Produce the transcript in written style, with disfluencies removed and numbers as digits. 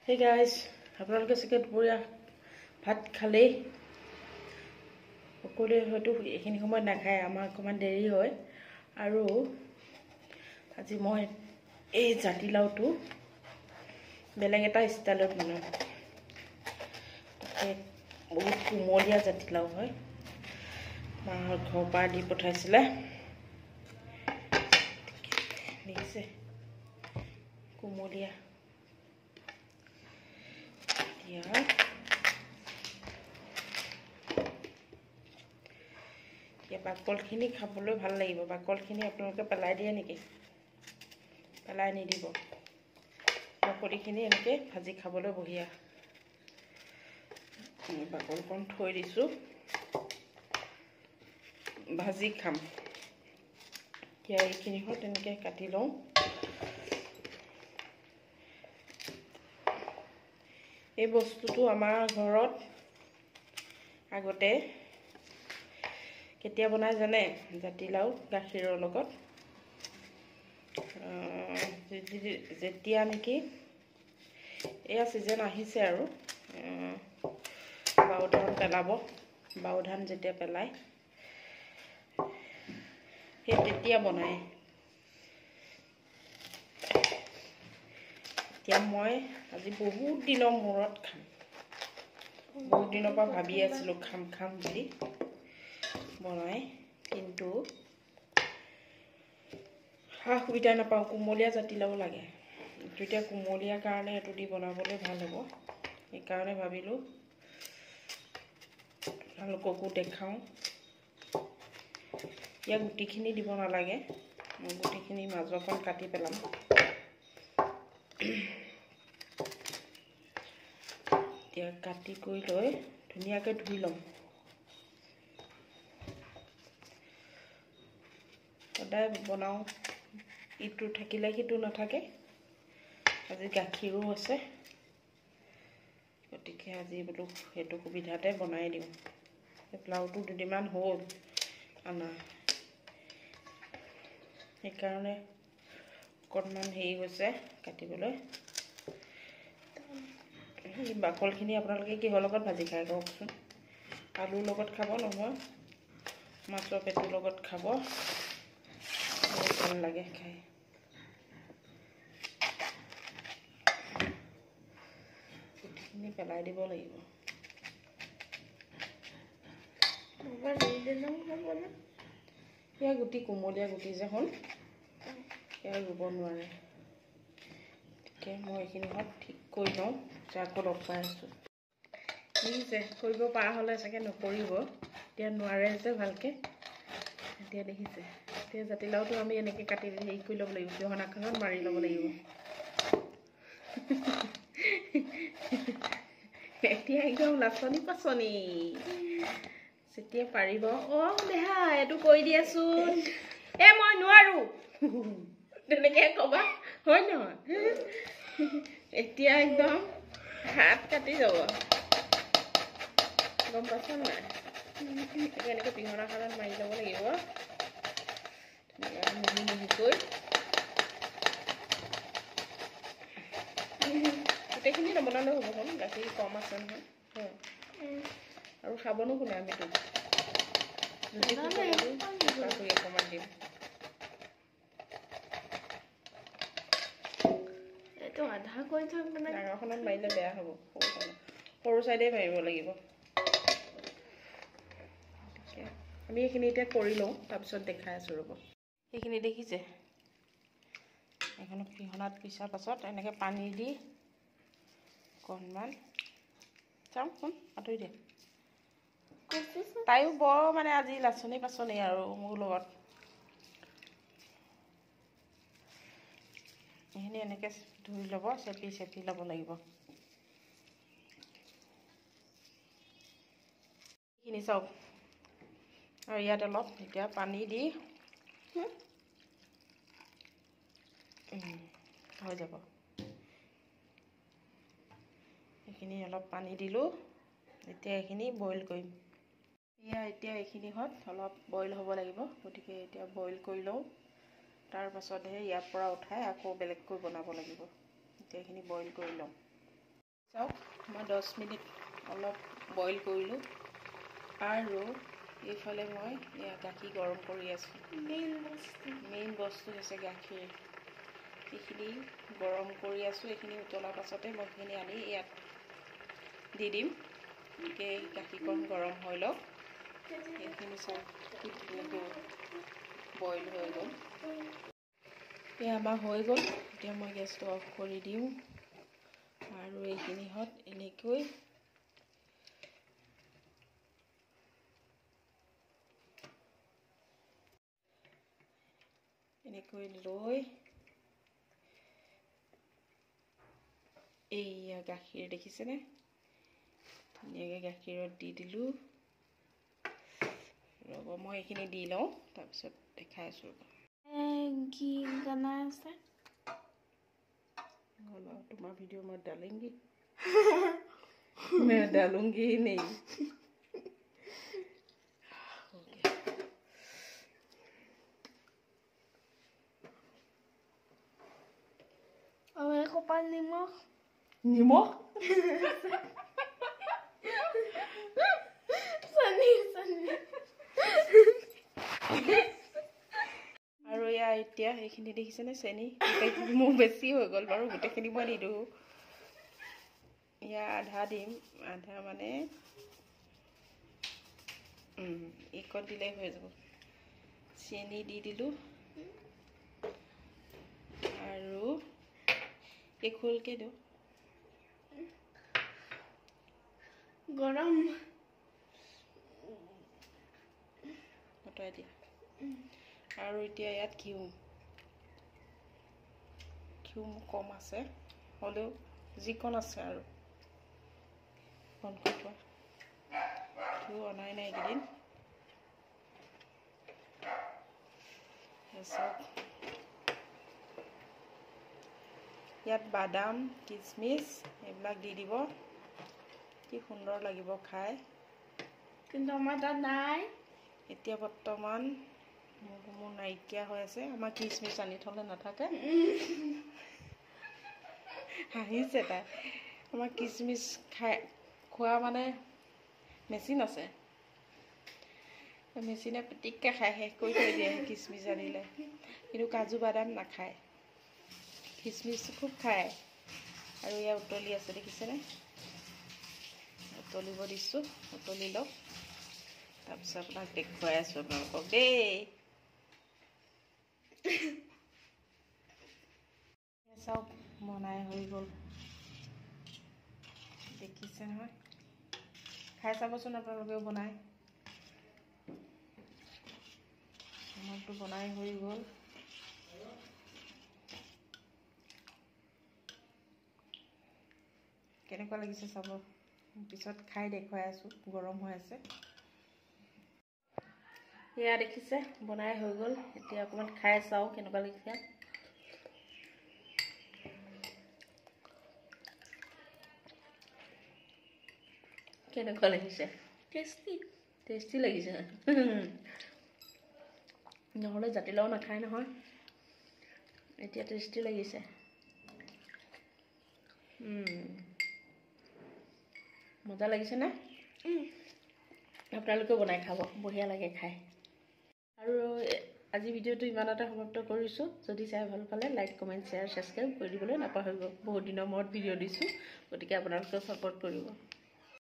Hey guys, আপোনালোকে চাগে দুপৰীয়া ভাত খালেই সকলোৱে হয়তো এইখিনি সময়ত নাখায় আমাৰ অকণমান দেৰি হয় আৰু আজি মই এই জাতিলাওটো বেলেগ এটা ষ্টাইলত বনাম বহুত কোমলীয়া জাতিলাও হয় মাৰ ঘৰৰ পৰা দি পঠাইছিলে দেখিছে কোমলীয়া বাকলখিনি খাবলৈ ভাল লাগিব বাকলখিনি আপোনালোকে পেলাই দিয়ে নেকি পেলাই নিদিব বাকলিখিনি এনেকৈ ভাজি খাবলৈ বঢ়িয়া বাকলখন থৈ দিছোঁ ভাজি খাম এতিয়া এইখিনি হ'ল তেনেকৈ কাটি লওঁ এই বস্তুটো আমাৰ ঘৰত আগতে কেতিয়া বনাই জানে জাতিলাও গাখীৰৰ লগত যেতিয়া নেকি এয়া সিজন আহিছে আৰু বাও ধান পেলাব বাও ধান যেতিয়া পেলাই সেই তেতিয়া বনায় এতিয়া মই আজি বহুত দিনৰ মূৰত খাম বহুত দিনৰ পৰা ভাবি আছিলোঁ খাম বুলি বনাই কিন্তু সা সুবিধা নাপাওঁ কোমলীয়া জাতিলাও লাগে এতিয়া কোমলীয়া কাৰণে এটো দি বনাবলৈ ভাল হ'ব সেইকাৰণে ভাবিলোঁ আপোনালোককো দেখাওঁ ইয়াৰ গুটিখিনি দিব নালাগে মই গুটিখিনি মাজৰখন কাটি পেলাম এতিয়া কাটি কৰি লৈ ধুনীয়াকৈ ধুই ল'ম সদায় বনাওঁ ইটো থাকিলে সিটো নাথাকে আজি গাখীৰো আছে গতিকে আজি বোলো সেইটো সুবিধাতে বনাই দিওঁ পোলাওটো দুদিনমান হ'ল আনা সেইকাৰণে অকণমান হেৰি হৈছে কাটিবলৈ এই বাকলখিনি আপোনালোকে কিহৰ লগত ভাজি খাই কওকচোন আলুৰ লগত খাব নহয় মাছৰ পেটুৰ লগত খাব বহুত ভাল লাগে খাই গুটিখিনি পেলাই দিব লাগিব ইয়াৰ গুটি কোমলীয়া গুটি যে হ'ল ইয়াৰ ৰুব নোৱাৰে গতিকে মই এইখিনি ঠিক কৰি লওঁ আকৌ লগ পাই আছোঁ দেখিছে কৰিব পৰা হ'লে চাগে নকৰিব এতিয়া নোৱাৰে যে ভালকৈ এতিয়া দেখিছে এতিয়া জাতিলাওটো আমি এনেকৈ কাটি হেৰি কৰি ল'ব লাগিব পিহনাখনত মাৰি ল'ব লাগিব এতিয়া একদম লাচনি পাচনি যেতিয়া পাৰিব দেহা এইটো কৰি দিয়াচোন মই নোৱাৰোঁ তেনেকৈ ক'বা হয় নহয় এতিয়া একদম হাত কাটি যাব গম পাইছ নাই এনেকৈ পিহনাখনত মাৰি ল'ব লাগিব মিহি মিহিকৈ গোটেইখিনি নবনালেও হ'ব হ'ল গাখীৰ কম আছে নহয় আৰু খাবনো কোনে আমিতো অকণমান দিম এইটো আধা কৰি থৈ মানে ডাঙৰখনত মাৰিলে বেয়া হ'ব সৰু চাইডে মাৰিব লাগিব আমি এইখিনি এতিয়া কৰি লওঁ তাৰপিছত দেখাই আছোঁ ৰ'ব সেইখিনি দেখিছে এইখনত পিহনাত পিছাৰ পাছত এনেকৈ পানী দি অকণমান চাওঁ শুন আঁতৰি দিয়ে তাইও বৰ মানে আজি লাচনি পাচনি আৰু মোৰ লগত এইখিনি এনেকৈ ধুই ল'ব চেপি ল'ব লাগিব এইখিনি চাওক আৰু ইয়াত অলপ এতিয়া পানী দি হৈ যাব এইখিনি অলপ পানী দিলোঁ এতিয়া এইখিনি বইল কৰিম এতিয়া এইখিনিত অলপ বইল হ'ব লাগিব গতিকে এতিয়া বইল কৰি লওঁ তাৰ পাছতহে ইয়াৰ পৰা উঠাই আকৌ বেলেগকৈ বনাব লাগিব এতিয়া এইখিনি বইল কৰি লওঁ চাওক মই 10 মিনিট অলপ বইল কৰিলোঁ আৰু এইফালে মই এয়া গাখীৰ গৰম কৰি আছোঁ। মেইন বস্তু হৈছে গাখীৰ। এইখিনি গৰম কৰি আছোঁ। এইখিনি উতলাৰ পাছতে মই এইখিনি আনি ইয়াত দি দিম। গতিকে গাখীৰকণ গৰম হৈ লওক। এইখিনি চাওক বইল হৈ গ'ল। এয়া আমাৰ হৈ গ'ল। এতিয়া মই গেছটো অফ কৰি দিওঁ আৰু এইখিনিত এনেকৈ লৈ এইয়া গাখীৰ দেখিছেনে? ধুনীয়াকৈ গাখীৰত দি দিলোঁ। ৰ'ব মই এইখিনি দি লওঁ, তাৰপিছত দেখাই আছোঁ। ঘি বনাই আছে। तुम्हारा वीडियो मैं डालेंगी। मैं डालूंगी ही नहीं। और एक ऊपर नमक। नमक? सनी सनी। আৰু এয়া এতিয়া এইখিনি দেখিছেনে চেনি মোৰ বেছি হৈ গ'ল বাৰু, গোটেইখিনি মই নিদিওঁ। এয়া আধা দিম, আধা মানে এইকণ দিলেই হৈ যাব। চেনি দি দিলোঁ আৰু এখোলকৈ দিওঁ। গৰম আঁতৰাই দিয়া। আৰু এতিয়া ইয়াত ঘিউ কম আছে, হ'লেও যিকণ আছে আৰু কণকৈ থোৱা। ঘিউ অনাই নাই এইকেইদিন। চাওক ইয়াত বাদাম কিচমিচ এইবিলাক দি দিব। কি সুন্দৰ লাগিব খাই। কিন্তু আমাৰ তাত নাই এতিয়া বৰ্তমান। মোৰ নাইকিয়া হৈ আছে। আমাৰ কিচমিচ আনি থ'লে নাথাকে। হাঁহিছে তাই। আমাৰ কিচমিচ খোৱা মানে মেচিন আছে। মেচিনে পিটিককৈ খাই শেষ কৰি থৈ দিয়ে কিচমিচ আনিলে। কিন্তু কাজু বাদাম নাখায়, কিচমিচ খুব খায়। আৰু এয়া উতলি আছে দেখিছেনে? উতলিব দিছোঁ, উতলি লওক। তাৰপিছত আপোনাক দেখুৱাই আছোঁ আপোনালোকক দেই। চাওক বনাই হৈ গ'ল, দেখিছে নহয়? খাই চাবচোন আপোনালোকেও বনাই। আমাৰতো বনাই হৈ গ'ল। কেনেকুৱা লাগিছে চাব। পিছত খাই দেখুৱাই আছোঁ। গৰম হৈ আছে। এয়া দেখিছে বনাই হৈ গ'ল। এতিয়া অকণমান খাই চাওঁ কেনেকুৱা লাগিছে। কেনেকুৱা লাগিছে? টেষ্টি লাগিছে। নহ'লে জাতিলাও নাখায় নহয়। এতিয়া টেষ্টি লাগিছে। মজা লাগিছে নে? আপোনালোকেও বনাই খাব, বঢ়িয়া লাগে খাই। আৰু আজি ভিডিঅ'টো ইমানতে সমাপ্ত কৰিছোঁ। যদি চাই ভাল পালে লাইক কমেণ্ট শ্বেয়াৰ ছাবস্ক্ৰাইব কৰি দিবলৈ নাপাহৰিব। বহুত দিনৰ মূৰত ভিডিঅ' দিছোঁ, গতিকে আপোনালোকেও ছাপোৰ্ট কৰিব।